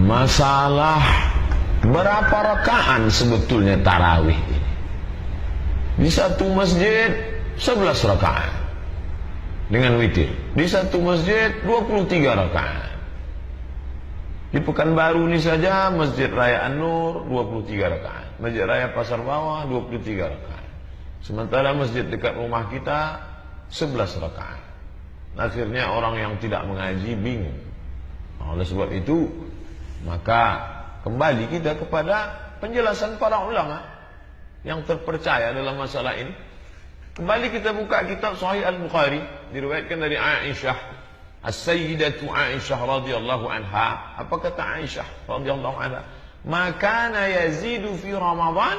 Masalah berapa rakaat sebetulnya tarawih ini? Di satu masjid 11 rakaat dengan witir. Di satu masjid 23 rakaat. Di Pekanbaru ini saja Masjid Raya An-Nur 23 rakaat. Masjid Raya Pasar Bawah 23 rakaat. Sementara masjid dekat rumah kita 11 rakaat. Akhirnya orang yang tidak mengaji bingung. Oleh sebab itu, maka kembali kita kepada penjelasan para ulama yang terpercaya dalam masalah ini. Kembali kita buka kitab Sahih Al-Bukhari, diriwayatkan dari Aisyah, As-Sayyidatu Aisyah radhiyallahu anha. Apa kata Aisyah radhiyallahu anha? Makana yazidu fi Ramadan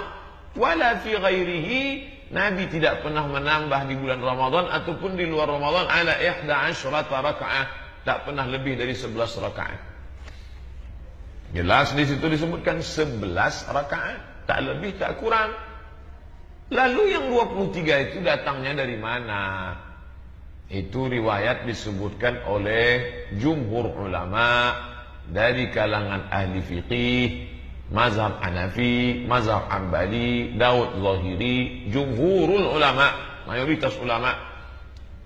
wala fi ghairihi. Nabi tidak pernah menambah di bulan Ramadan ataupun di luar Ramadan ala 11 rakaat. Tak pernah lebih dari 11 rakaat. Jelas di situ disebutkan 11 rakaat, tak lebih tak kurang. Lalu yang 23 itu datangnya dari mana? Itu riwayat disebutkan oleh jumhur ulama dari kalangan ahli fiqih, mazhab Hanafi, mazhab Hanbali, Daud Zahiri, jumhurul ulama, mayoritas ulama,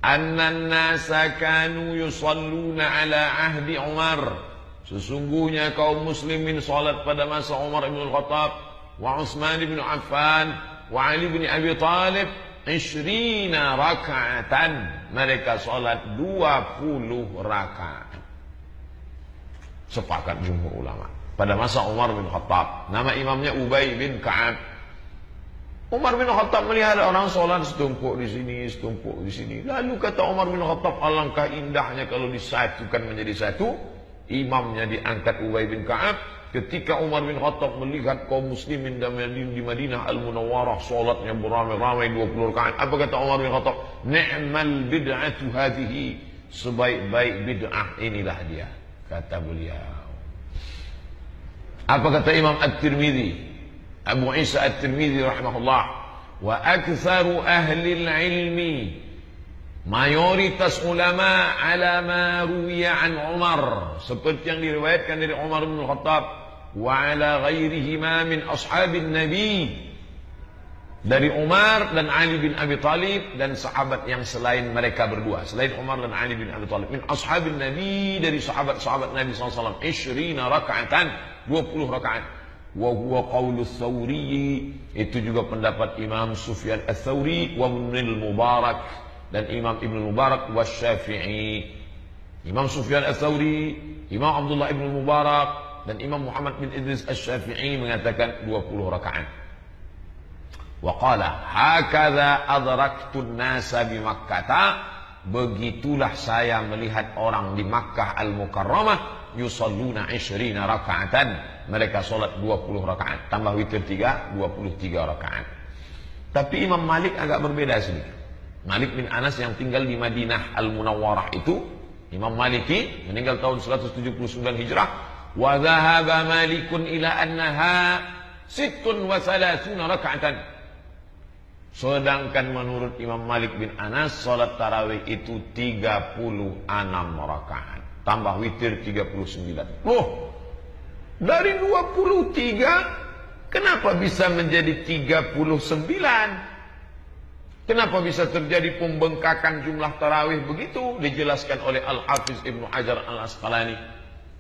annan nasa kanu yusalluna ala ahdi Umar. Sesungguhnya kaum muslimin salat pada masa Umar bin Al-Khattab, wa Utsman bin Affan, wa Ali bin Abi Thalib 20 rakaatan. Mereka salat 20 rakaat. Sepakat jumhur ulama pada masa Umar bin Khattab. Nama imamnya Ubay bin Ka'ab. Umar bin Khattab melihat orang salat setumpuk di sini, setumpuk di sini. Lalu kata Umar bin Khattab, alangkah indahnya kalau disatukan menjadi satu. Imamnya diangkat Ubay bin Ka'ab. Ketika Umar bin Khattab melihat kaum muslimin di Madinah Al-Munawwarah salatnya beramai-ramai 20 rakaat. Apa kata Umar bin Khattab? Ni'mal bid'atu hadhihi. Sebaik-baik bid'ah inilah dia, kata beliau. Apa kata Imam At-Tirmidzi? Abu Isa At-Tirmidzi rahimahullah, wa aktsaru ahli al-ilmi, mayoritas ulama ala ma ruwiya an Umar, seperti yang diriwayatkan dari Umar bin Khattab, wa ala ghairihima min ashabin Nabi, dari Umar dan Ali bin Abi Thalib dan sahabat yang selain mereka berdua, selain Umar dan Ali bin Abi Thalib, min ashabin Nabi, dari sahabat-sahabat Nabi SAW, 20 rakaatan, 20 rakaat. Wa huwa qaulu Tsawri, itu juga pendapat Imam Sufyan Ats-Tsauri, wa Ibnul Mubarak, dan Imam Ibnul Mubarak, wa Syafi'i. Imam Sufyan Ats-Tsauri, Imam Abdullah Ibn Mubarak, dan Imam Muhammad bin Idris Asy-Syafi'i mengatakan 20 rakaat. Wa qala hakadha adraktun nasa bi Makkah, begitulah saya melihat orang di Makkah Al-Mukarramah yusalluna 20 rakaatan, mereka salat 20 rakaat tambah witir 3, 23 rakaat. Tapi Imam Malik agak berbeda sedikit. Malik bin Anas yang tinggal di Madinah Al-Munawwarah itu, Imam Maliki meninggal tahun 179 Hijrah. Wa dhahaba Malikun ila annaha 36 rakaatan. Sedangkan menurut Imam Malik bin Anas, salat tarawih itu 36 rakaat tambah witir 39. Loh, dari 23 kenapa bisa menjadi 39? Kenapa bisa terjadi pembengkakan jumlah tarawih begitu? Dijelaskan oleh Al-Hafiz Ibnu Hajar Al-Asqalani.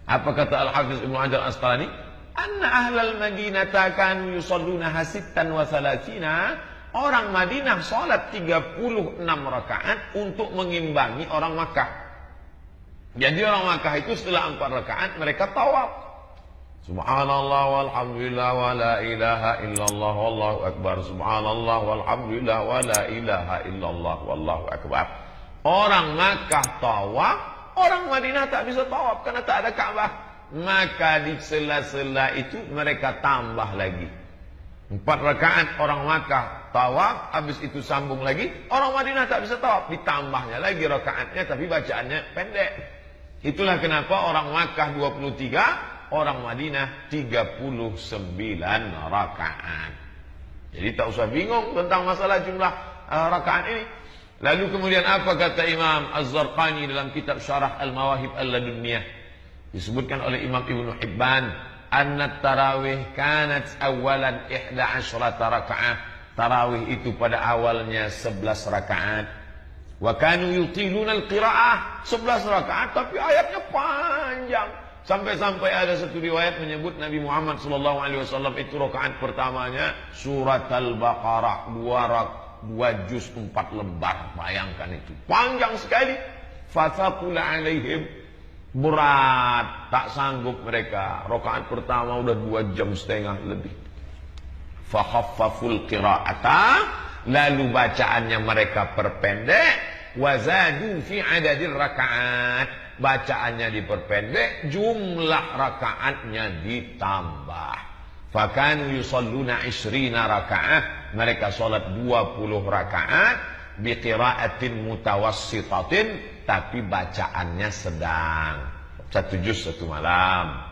Apa kata Al-Hafiz Ibnu Hajar Al-Asqalani? Anna ahlal Madinata kanu yusalluna hasittan wa salatina. Orang Madinah salat 36 rakaat untuk mengimbangi orang Makkah. Jadi orang Makkah itu setelah 4 rakaat mereka tawaf. Subhanallah walhamdulillah wa la ilaha illallah wallahu akbar. Subhanallah walhamdulillah wa la ilaha illallah wallahu akbar. Orang Makkah tawaf, orang Madinah tak bisa tawaf karena tak ada Ka'bah. Maka di sela-sela itu mereka tambah lagi 4 rakaat orang Makkah tawaf, habis itu sambung lagi. Orang Madinah tak bisa tawaf, ditambahnya lagi rakaatnya tapi bacaannya pendek. Itulah kenapa orang Makkah 23, orang Madinah 39 rakaat. Jadi tak usah bingung tentang masalah jumlah rakaat ini. Lalu kemudian apa kata Imam Az-Zarqani dalam kitab Syarah Al-Mawahib Al-Ladunniyah? Disebutkan oleh Imam Ibnu Hibban, anna tarawih kanat awalan 11 rakaat. Tarawih itu pada awalnya 11 rakaat. Wa kanu yutiluna al-qiraah, 11 rakaat tapi ayatnya panjang. Sampai-sampai ada satu riwayat menyebut Nabi Muhammad SAW itu rakaat pertamanya surat Al-Baqarah 2 juz 4 lembar. Bayangkan itu panjang sekali. Fathaqula alaihim, berat, tak sanggup mereka. Rakaat pertama udah 2,5 jam lebih. Fakhaffaful qira'ata, lalu bacaannya mereka perpendek. Wazadu fi adadir rakaat, bacaannya diperpendek, jumlah rakaatnya ditambah. Fakanu yusalluna 20 rakaat, mereka salat 20 rakaat biqiraatin mutawassitatin, tapi bacaannya sedang, 1 juz 1 malam.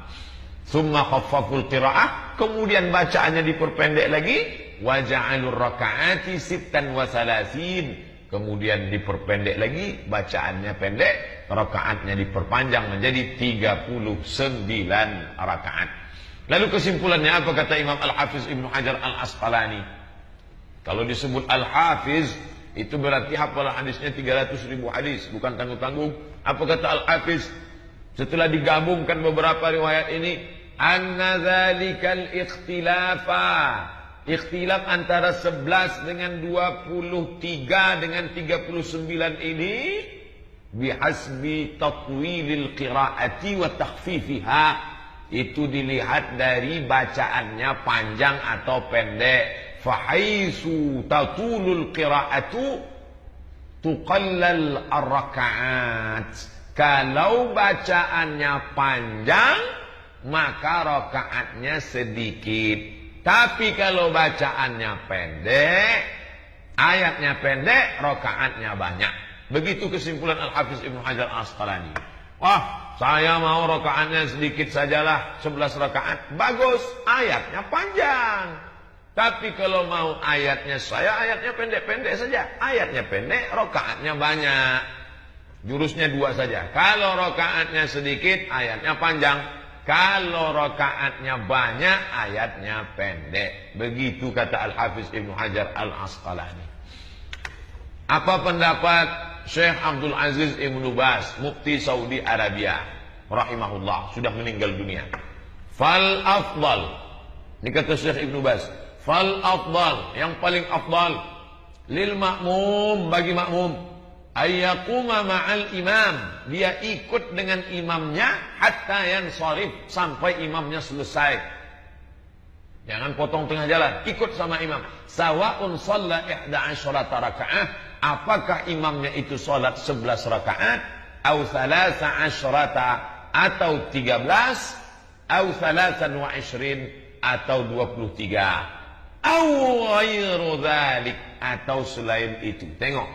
Summa khaffaful qiraah, kemudian bacaannya diperpendek lagi. Wa ja'alur rakaati 36, kemudian diperpendek lagi, bacaannya pendek, rakaatnya diperpanjang menjadi 39 rakaat. Lalu kesimpulannya apa kata Imam Al-Hafiz Ibnu Hajar Al-Asqalani? Kalau disebut Al-Hafiz, itu berarti hafalan hadisnya 300.000 hadis, bukan tanggung-tanggung. Apa kata Al-Hafiz? Setelah digabungkan beberapa riwayat ini, anna dzalikal ikhtilafa, ikhtilaf antara 11 dengan 23 dengan 39 ini bihasbi tatwilil qiraati wa takhfifiha, itu dilihat dari bacaannya panjang atau pendek. Fahaisu tatulul qiraatu tuqallal ar-rakaat, kalau bacaannya panjang maka rakaatnya sedikit. Tapi kalau bacaannya pendek, ayatnya pendek, rakaatnya banyak. Begitu kesimpulan Al-Hafiz Ibnu Hajar Al-Asqalani. Wah, saya mau rakaatnya sedikit sajalah, 11 rakaat. Bagus, ayatnya panjang. Tapi kalau mau ayatnya ayatnya pendek-pendek saja. Ayatnya pendek, rakaatnya banyak. Jurusnya 2 saja. Kalau rakaatnya sedikit, ayatnya panjang. Kalau rakaatnya banyak, ayatnya pendek. Begitu kata Al-Hafiz Ibnu Hajar Al-Asqalani. Apa pendapat Syekh Abdul Aziz Ibnu Baz, Mufti Saudi Arabia rahimahullah, sudah meninggal dunia? Fal afdal, ini kata Syekh Ibnu Baz, fal afdal, yang paling afdal, lil makmum, bagi makmum, ayyaquma ma'al imam, dia ikut dengan imamnya hatta yansharif, sampai imamnya selesai. Jangan potong tengah jalan, ikut sama imam. Sawa'un shalla 11 rakaat, apakah imamnya itu salat 11 rakaat, au 13 atau 13, au 23 atau 23, au ghairu dzalik atau selain itu. Tengok,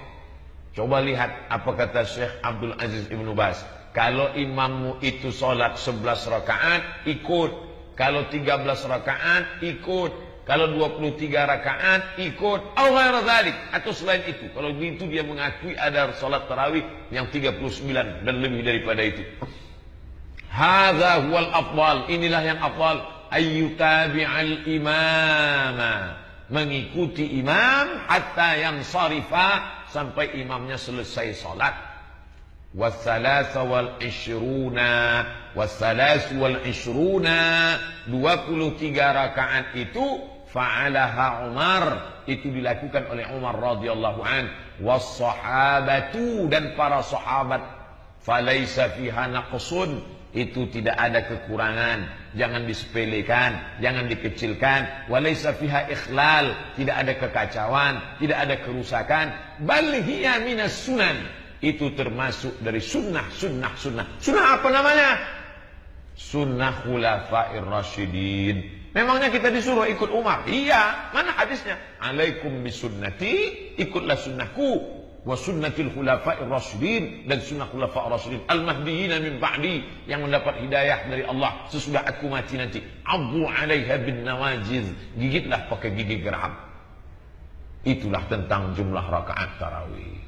coba lihat apa kata Syekh Abdul Aziz Ibnu Baz. Kalau imammu itu salat 11 rakaat, ikut. Kalau 13 rakaat, ikut. Kalau 23 rakaat, ikut. Au ghairu dzalik, atau selain itu. Kalau begitu dia mengakui ada salat tarawih yang 39 dan lebih daripada itu. Hadza huwal afdal, inilah yang afdal. Ayyutabi'al imama, mengikuti imam hatta yansarifa, sampai imamnya selesai salat. Wassalasa wal ishruna, 23 rakaat itu fa'alaha Umar, itu dilakukan oleh Umar radhiyallahu an, wassahabatu, dan para sahabat. Falaisa fiha naqsun, itu tidak ada kekurangan, jangan disepelekan, jangan dikecilkan. Walaisa fiha ikhlal, tidak ada kekacauan, tidak ada kerusakan. Bal hiya minas sunan, itu termasuk dari sunnah. Sunnah apa namanya? Sunnah khulafair rasyidin. Memangnya kita disuruh ikut Umar? Iya, mana hadisnya? Alaikum bisunnati, ikutlah sunnahku. Wa sunnatil khulafair rasyidin, dan sunnah khulafair rasyidin al-mahdiyina min ba'di, yang mendapat hidayah dari Allah sesudah aku mati nanti. Abu 'alaiha bin nawajiz, gigitlah pakai gigi geram. Itulah tentang jumlah rakaat tarawih.